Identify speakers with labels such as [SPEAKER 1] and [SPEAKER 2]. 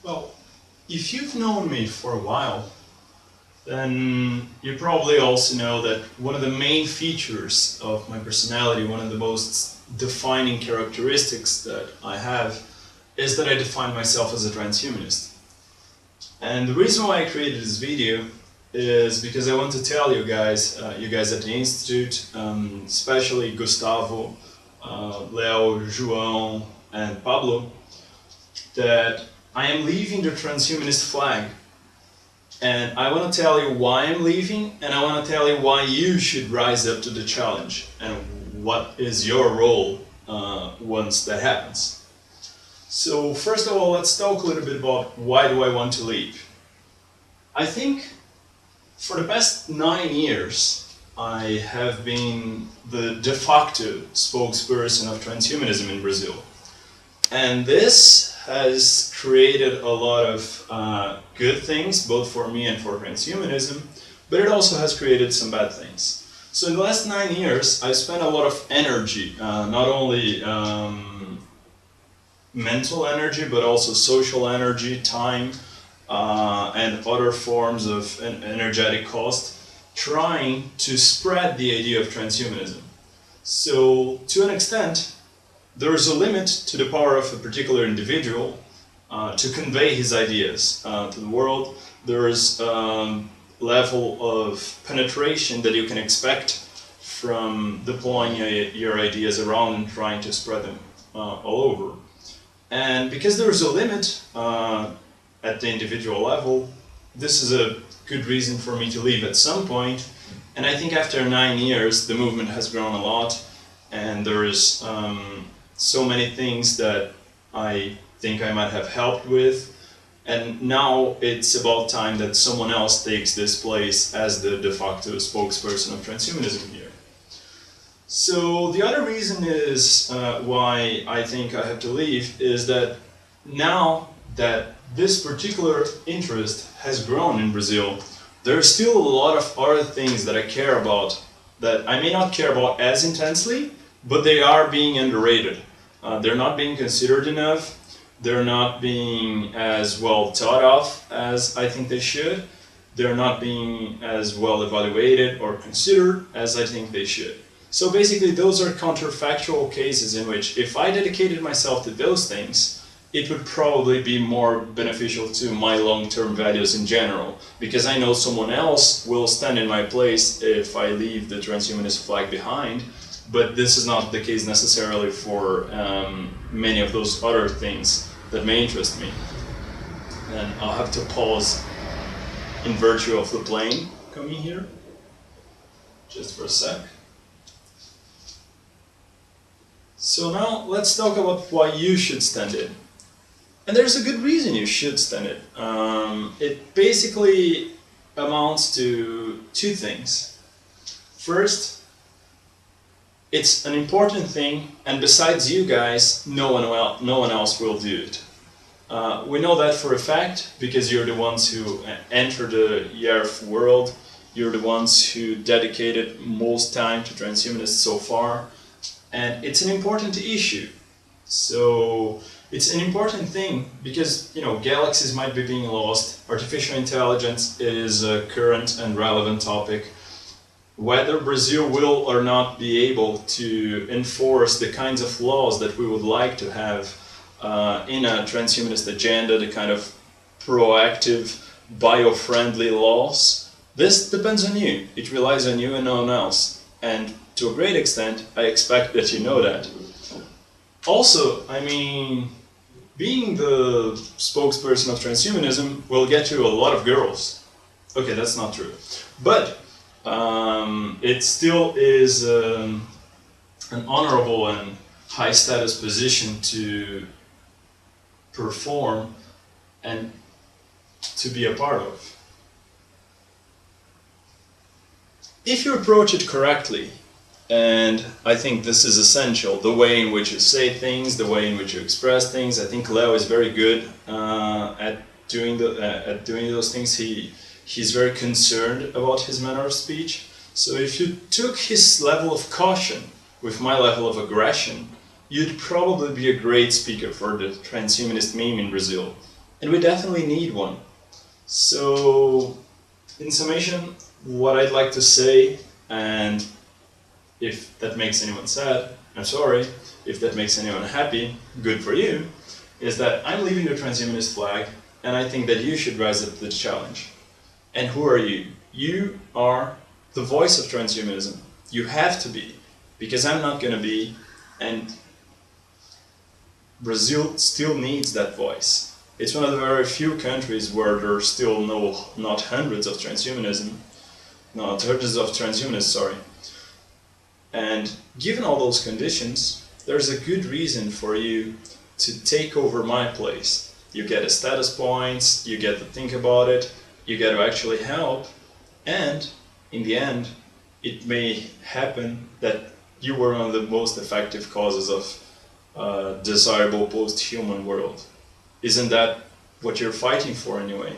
[SPEAKER 1] Well, if you've known me for a while, then you probably also know that one of the main features of my personality, one of the most defining characteristics that I have, is that I define myself as a transhumanist. And the reason why I created this video is because I want to tell you guys at the Institute, especially Gustavo, Leo, João, and Pablo, that I am leaving the transhumanist flag. And I want to tell you why I'm leaving, and I want to tell you why you should rise up to the challenge, and what is your role once that happens. So first of all, let's talk a little bit about why do I want to leave. I think for the past 9 years, I have been the de facto spokesperson of transhumanism in Brazil. And this has created a lot of good things, both for me and for transhumanism, but it also has created some bad things. So in the last 9 years, I spent a lot of energy, not only mental energy, but also social energy, time, and other forms of energetic cost, trying to spread the idea of transhumanism. So to an extent, there is a limit to the power of a particular individual to convey his ideas to the world. There is a level of penetration that you can expect from deploying your ideas around and trying to spread them all over. And because there is a limit at the individual level, this is a good reason for me to leave at some point. And I think after 9 years, the movement has grown a lot, and there is so many things that I think I might have helped with, and now it's about time that someone else takes this place as the de facto spokesperson of transhumanism here. So the other reason is why I think I have to leave is that now that this particular interest has grown in Brazil, there are still a lot of other things that I care about that I may not care about as intensely, but they are being underrated. They're not being considered enough, they're not being as well thought of as I think they should, they're not being as well evaluated or considered as I think they should. So basically those are counterfactual cases in which if I dedicated myself to those things, it would probably be more beneficial to my long-term values in general, because I know someone else will stand in my place if I leave the transhumanist flag behind. But this is not the case necessarily for many of those other things that may interest me. And I'll have to pause in virtue of the plane coming here, just for a sec. So now let's talk about why you should stand in. And there's a good reason you should stand it. It basically amounts to two things. First, it's an important thing, and besides you guys, no one else will do it. We know that for a fact because you're the ones who enter the IERF world. You're the ones who dedicated most time to transhumanists so far, and it's an important issue. So it's an important thing because, you know, galaxies might be being lost. Artificial intelligence is a current and relevant topic. Whether Brazil will or not be able to enforce the kinds of laws that we would like to have in a transhumanist agenda, the kind of proactive, bio-friendly laws, this depends on you. It relies on you and no one else. And to a great extent, I expect that you know that. Also, I mean, being the spokesperson of transhumanism will get you a lot of girls. Okay, that's not true. But it still is an honorable and high status position to perform and to be a part of. If you approach it correctly, and I think this is essential, the way in which you say things, the way in which you express things. I think Leo is very good at doing those things. He's very concerned about his manner of speech. So if you took his level of caution with my level of aggression, you'd probably be a great speaker for the transhumanist meme in Brazil. And we definitely need one. So, in summation, what I'd like to say, and if that makes anyone sad, I'm sorry. If that makes anyone happy, good for you, is that I'm leaving the transhumanist flag, and I think that you should rise up to the challenge. And who are you? You are the voice of transhumanism. You have to be, because I'm not going to be, and Brazil still needs that voice. It's one of the very few countries where there's still not hundreds of transhumanists, sorry. And given all those conditions, there's a good reason for you to take over my place. You get a status points, you get to think about it, you get to actually help, and in the end, it may happen that you were one of the most effective causes of a desirable post-human world. Isn't that what you're fighting for anyway?